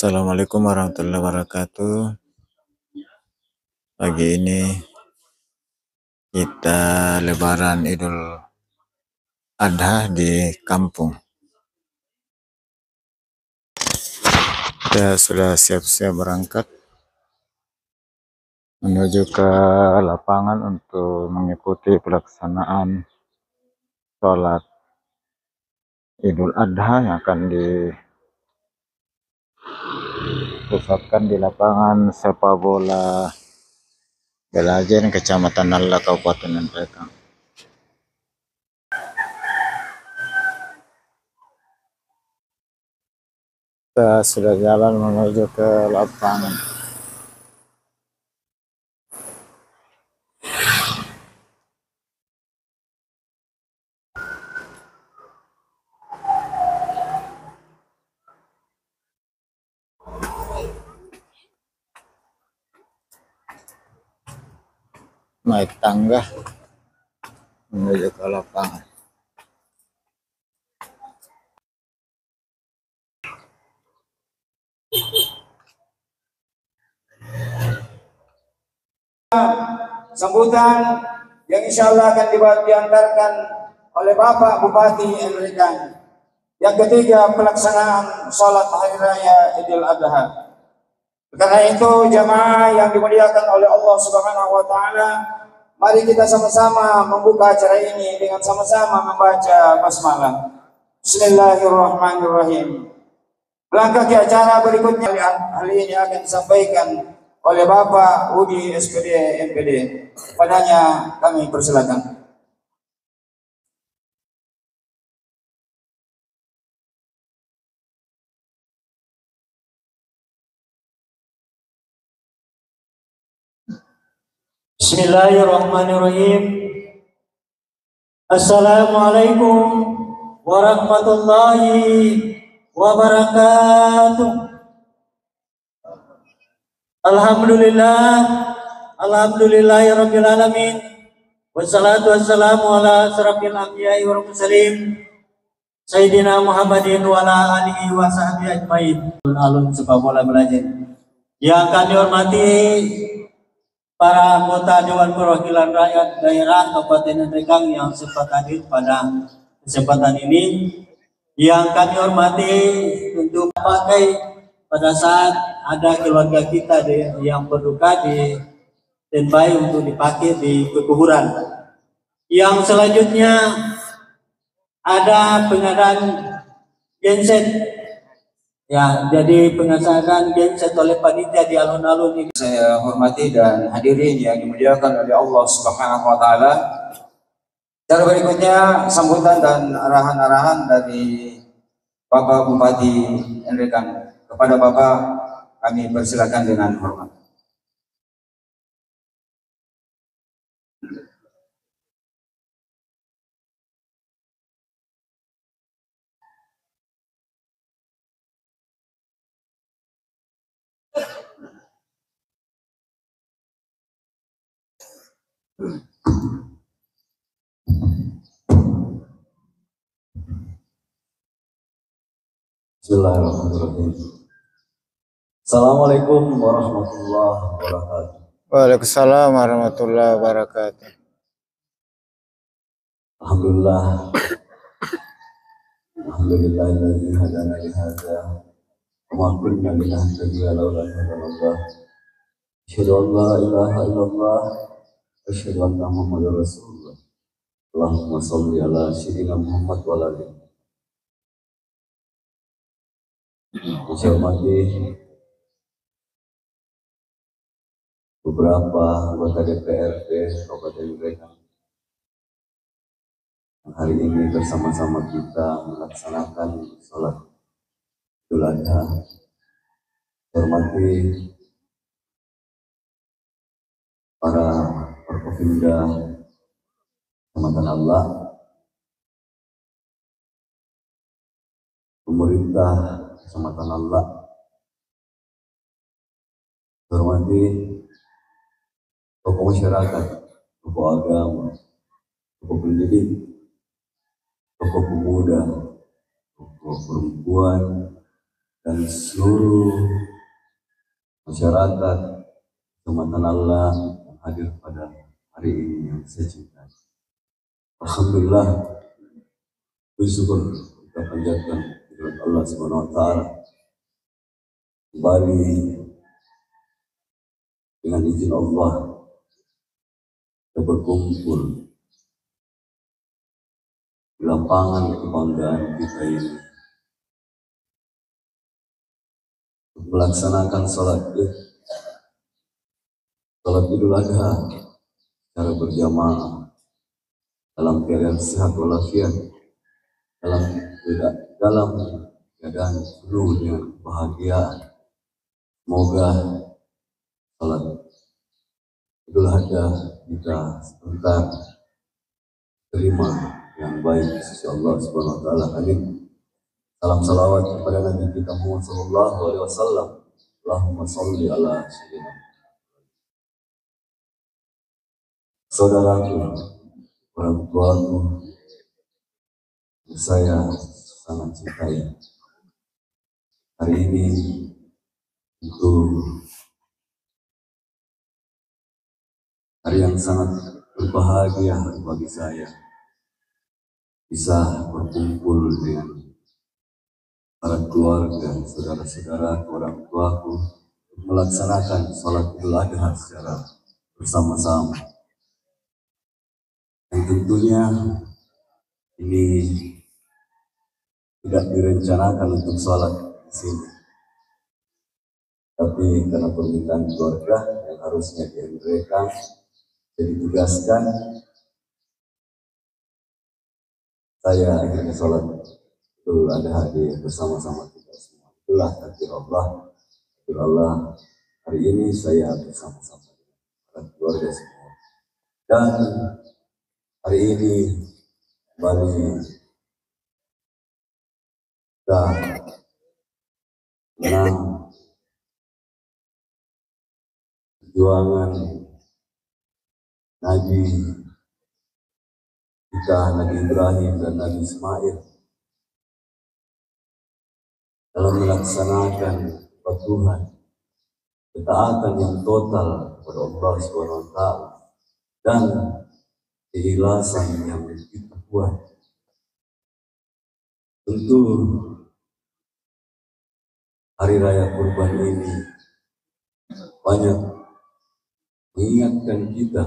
Assalamualaikum warahmatullahi wabarakatuh. Pagi ini kita Lebaran Idul Adha di kampung. Kita sudah siap-siap berangkat menuju ke lapangan untuk mengikuti pelaksanaan sholat Idul Adha yang akan dipusatkan di lapangan sepak bola Belajen, Kecamatan Nalla, Kabupaten Nangka. Kita sudah jalan menuju ke lapangan. Naik tangga menuju ke lapangan. Sambutan yang insya Allah akan diantarkan oleh Bapak Bupati Enrikan. Yang ketiga, pelaksanaan sholat hari raya Idul Adha. Karena itu jamaah yang dimuliakan oleh Allah Subhanahu wa Ta'ala, mari kita sama-sama membuka acara ini dengan sama-sama membaca basmalah. Bismillahirrahmanirrahim. Langkah ke acara berikutnya hari ini akan disampaikan oleh Bapak Udi SPD MPD. Padanya kami persilakan. Bismillahirrahmanirrahim. Assalamualaikum warahmatullahi wabarakatuh. Alhamdulillahirabbil alamin. Wassalatu wassalamu ala asyrafil anbiya'i wal mursalin Sayyidina Muhammadin wa ala alihi wa sahbihi ajmain. Alun sepak bola Belajen. Yang kami hormati para anggota Dewan Perwakilan Rakyat Daerah Kabupaten Nangka yang sempat hadir pada kesempatan ini. Yang kami hormati untuk pakai pada saat ada keluarga kita yang berduka di standby untuk dipakai di pekuburan. Yang selanjutnya ada pengadaan genset. Ya, jadi pengadaan genset oleh panitia di alun-alun ini. Saya hormati dan hadirin yang dimuliakan oleh Allah Subhanahu wa Ta'ala. Cara berikutnya sambutan dan arahan-arahan dari Bapak Bupati Enrikan. Kepada Bapak kami persilakan dengan hormat. Bismillahirrahmanirrahim. Assalamualaikum warahmatullahi wabarakatuh. Waalaikumsalam warahmatullahi wabarakatuh. Alhamdulillahilladzi hadana li hadza wa ma kunna linahtadiya laula an hadana. Asyhadu an la ilaha illallah wa asyhadu anna Muhammadar Rasulullah. Allahumma shalli ala sayyidina Muhammad wa ala alihi. Saya hormati beberapa anggota DPRD Kabupaten Nangka. Hari ini bersama-sama kita melaksanakan sholat Idul Adha. Saya hormati para Forkopimda Kecamatan Allah, pemerintah Kecamatan Allah. Saya hormati tokoh masyarakat, tokoh agama, tokoh pendidik, tokoh pemuda, tokoh perempuan, dan seluruh masyarakat umat Allah yang hadir pada hari ini yang saya cintai. Alhamdulillah, bersyukur kita panjatkan kepada Allah Subhanahu wa taala kembali dengan izin Allah kita berkumpul di lapangan kebanggaan kita ini untuk melaksanakan sholat Idul Adha secara berjamaah dalam keadaan sehat walafiat, dalam keadaan penuh dengan kebahagiaan. Semoga sholat Idul Adha kita sebentar terima yang baik di sisi Allah Subhanahu wa taala. Amin. Salam salawat kepada Nabi kita Muhammad sallallahu alaihi wasallam. Allahumma shalli ala sayyidina. Saudaraku, orang tuaku, saya sangat cintai. Hari ini itu hari yang sangat berbahagia bagi saya, bisa berkumpul dengan para keluarga, saudara-saudara, orang tuaku untuk melaksanakan sholat Idul Adha secara bersama-sama. Dan tentunya ini tidak direncanakan untuk sholat di sini, tapi karena permintaan keluarga yang harusnya diendrekan, jadi ditugaskan, saya akhirnya sholat Idul Adha bersama-sama kita semua. Itulah takdir Allah. Hari ini saya bersama-sama dengan keluarga semua. Dan hari ini kembali kita menang perjuangan Nabi kita, Nabi Ibrahim dan Nabi Ismail dalam melaksanakan kepatuhan, ketaatan yang total kepada Allah Subhanahu wa taala dan keikhlasan yang begitu kuat. Tentu hari raya Kurban ini banyak mengingatkan kita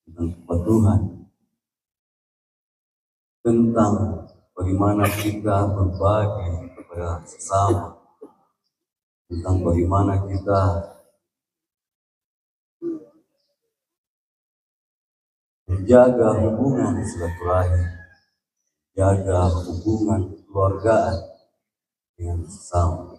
tentang kepatuhan, tentang bagaimana kita berbagi kepada sesama, tentang bagaimana kita menjaga hubungan silaturahim, jaga hubungan keluargaan dengan sesama.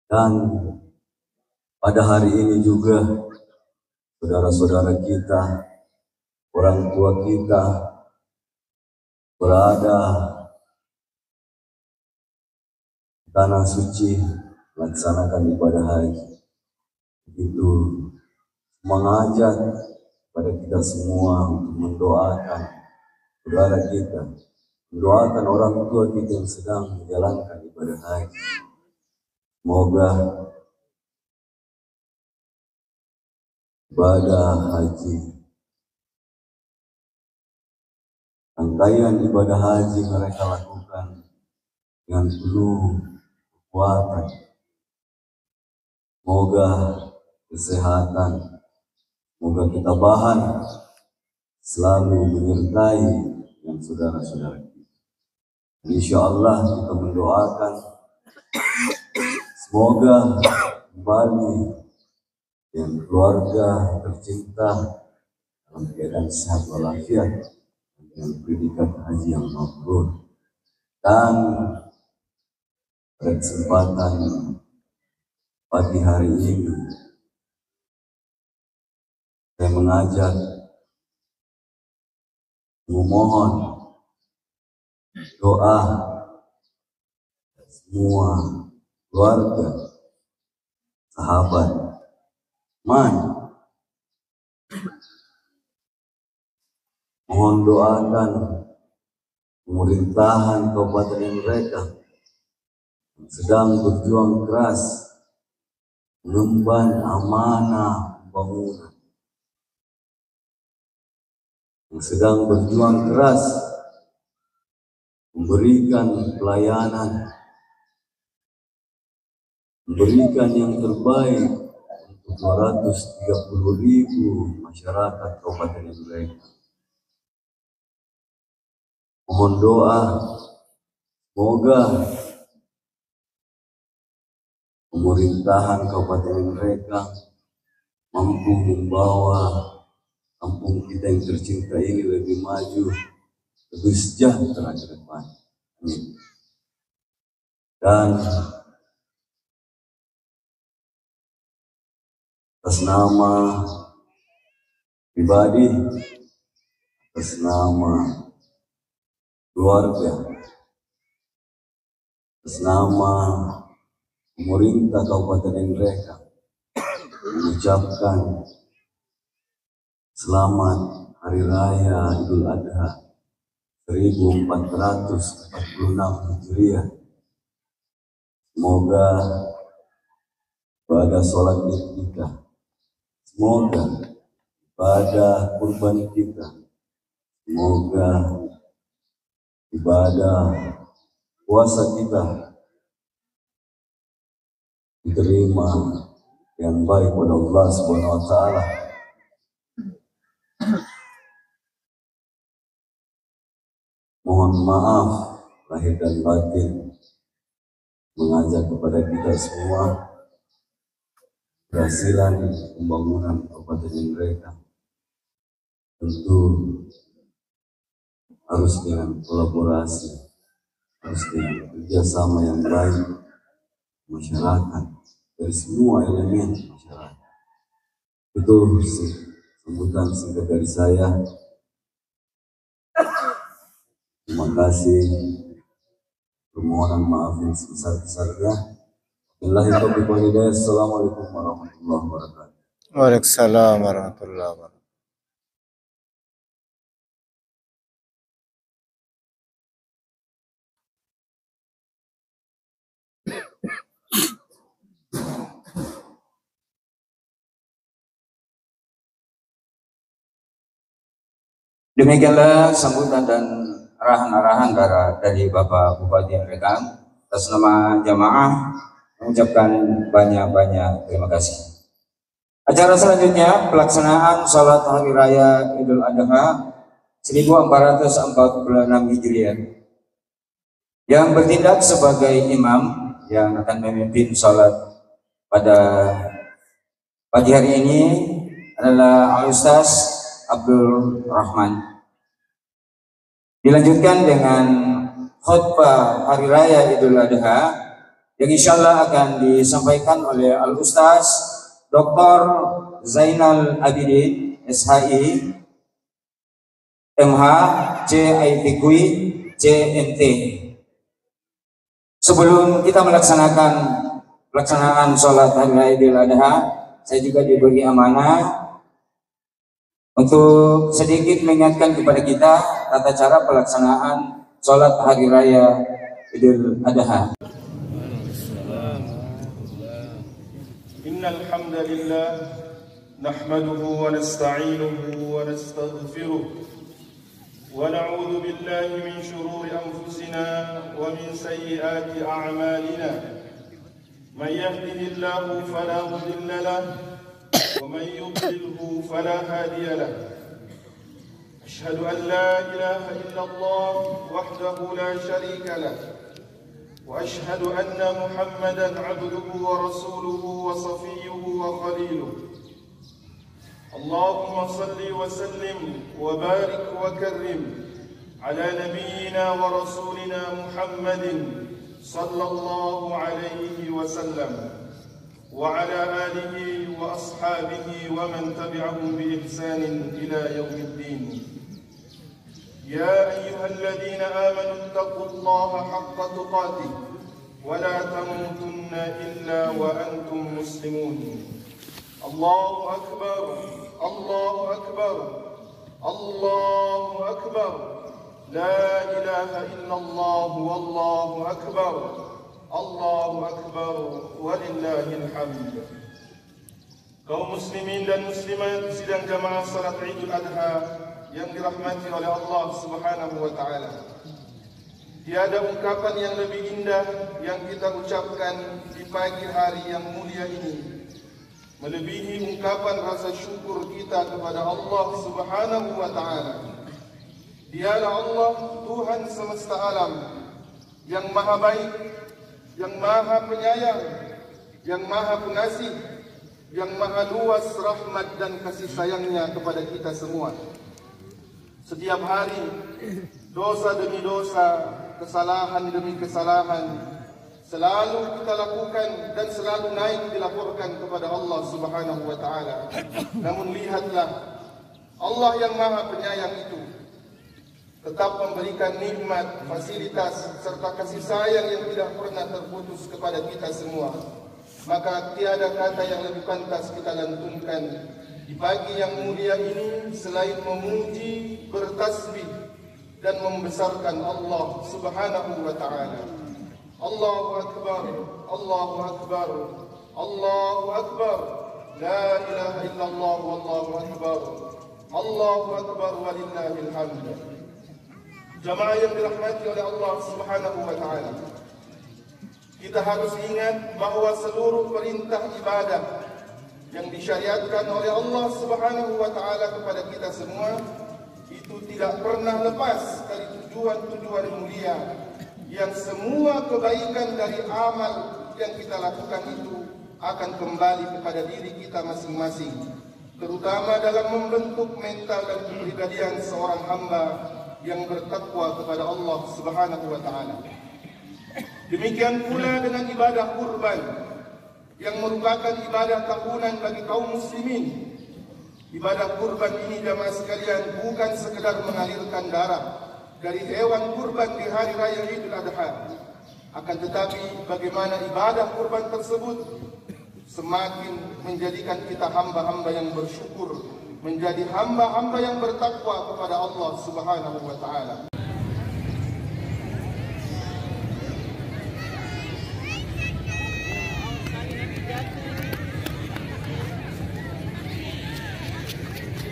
Dan pada hari ini juga saudara-saudara kita, orang tua kita berada di tanah suci melaksanakan ibadah haji. Itu mengajak pada kita semua untuk mendoakan saudara kita, mendoakan orang tua kita yang sedang menjalankan ibadah haji. Semoga ibadah haji, rangkaian ibadah haji mereka lakukan dengan penuh kekuatan. Semoga kesehatan, semoga ketabahan selalu menyertai dengan saudara-saudara kita. Insya Allah kita mendoakan semoga kembali yang keluarga tercinta dalam keadaan sehat walafiat dengan predikat haji yang mabrur. Dan pada kesempatan pagi hari ini saya mengajak, memohon doa semua keluarga, sahabat, mohon doakan pemerintahan kabupaten mereka sedang berjuang keras mengemban amanah pembangunan, yang sedang berjuang keras memberikan pelayanan, memberikan yang terbaik untuk 230.000 masyarakat Kabupaten mereka. Mohon doa, semoga pemerintahan Kabupaten mereka mampu membawa kampung kita yang tercinta ini lebih maju, lebih sejahtera ke depan. Amin. Dan atas nama pribadi, atas nama keluarga, atas nama pemerintah Kabupaten mereka mengucapkan selamat Hari Raya Idul Adha 1446 Hijriah. Semoga pada sholat kita, semoga pada kurban kita, semoga ibadah puasa kita diterima yang baik oleh Allah Subhanahu wa taala. Mohon maaf lahir dan batin, mengajak kepada kita semua keberhasilan pembangunan kabupaten mereka tentu harus dengan kolaborasi, harus dengan kerjasama yang baik masyarakat dari semua elemen masyarakat. Itu sambutan singkat dari saya. Terima kasih. Permohonan maaf yang sebesar-besarnya. Assalamualaikum warahmatullahi wabarakatuh. Waalaikumsalam warahmatullahi wabarakatuh. Demikianlah sambutan dan arahan-arahan dari Bapak Bupati Nrekang. Atas nama jamaah mengucapkan banyak-banyak terima kasih. Acara selanjutnya pelaksanaan Salat Hari Raya Idul Adha 1446 Hijriah. Yang bertindak sebagai imam yang akan memimpin salat pada pagi hari ini adalah Al-Ustaz Abdul Rahman. Dilanjutkan dengan khutbah Hari Raya Idul Adha yang insya Allah akan disampaikan oleh Al-Ustaz Dr. Zainal Abidin SHI MH CIPQ CMT. Sebelum kita melaksanakan pelaksanaan sholat Hari Raya Idul Adha, saya juga diberi amanah untuk sedikit mengingatkan kepada kita tata cara pelaksanaan sholat Hari Raya Idul Adha. Innal hamdalillah nahmaduhu wa nasta'inuhu wa nastaghfiruh wa na'udzu billahi min shururi anfusina wa min sayyiati a'malina. May yahdihillahu fala mudilla lahu ومن يضلله فلا هادي له. أشهد أن لا إله إلا الله وحده لا شريك له وأشهد أن محمدا عبده ورسوله وصفيه وخليله. اللهم صل وسلم وبارك وكرم على نبينا ورسولنا محمد صلى الله عليه وسلم وعلى آله وأصحابه ومن تبعهم بإحسان إلى يوم الدين. يا أيها الذين آمنوا اتقوا الله حق تقاته ولا تموتن إلا وأنتم مسلمون. الله أكبر الله أكبر الله أكبر لا إله إلا الله والله أكبر Allahu Akbar, walillahil hamd. Kaum muslimin dan muslimat sidang jamaah salat Idul Adha yang dirahmati oleh Allah Subhanahu wa taala. Tiada ungkapan yang lebih indah yang kita ucapkan di pagi hari yang mulia ini melebihi ungkapan rasa syukur kita kepada Allah Subhanahu wa taala. Dialah Allah Tuhan semesta alam yang maha baik, yang maha penyayang, yang maha pengasih, yang maha luas rahmat dan kasih sayangnya kepada kita semua. Setiap hari dosa demi dosa, kesalahan demi kesalahan selalu kita lakukan dan selalu naik dilaporkan kepada Allah Subhanahu wa taala. Namun lihatlah, Allah yang maha penyayang itu tetap memberikan nikmat, fasilitas serta kasih sayang yang tidak pernah terputus kepada kita semua. Maka tiada kata yang lebih pantas kita lantunkan di pagi yang mulia ini selain memuji, bertasbih dan membesarkan Allah Subhanahu wa taala. Allahu Akbar, Allahu Akbar, Allahu Akbar, la ilaha illallah wallahu akbar, Allahu Akbar walillahil hamd. Jamaah yang dirahmati oleh Allah Subhanahu wa taala, kita harus ingat bahwa seluruh perintah ibadah yang disyariatkan oleh Allah Subhanahu wa taala kepada kita semua itu tidak pernah lepas dari tujuan-tujuan mulia yang semua kebaikan dari amal yang kita lakukan itu akan kembali kepada diri kita masing-masing, terutama dalam membentuk mental dan kepribadian seorang hamba yang bertakwa kepada Allah Subhanahu wa taala. Demikian pula dengan ibadah kurban yang merupakan ibadah tahunan bagi kaum muslimin. Ibadah kurban ini jamaah sekalian bukan sekedar mengalirkan darah dari hewan kurban di hari raya Idul Adha, akan tetapi bagaimana ibadah kurban tersebut semakin menjadikan kita hamba-hamba yang bersyukur, menjadi hamba-hamba yang bertakwa kepada Allah Subhanahu wa taala.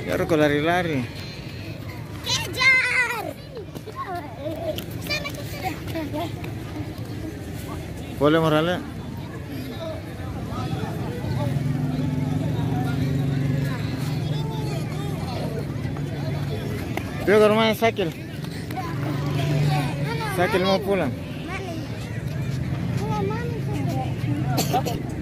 Ya kok lari-lari. Kejar! Sana ke sana. Boleh moralnya? Dia ke rumahnya Sakil. Sakil mau pulang. Mana? Mana?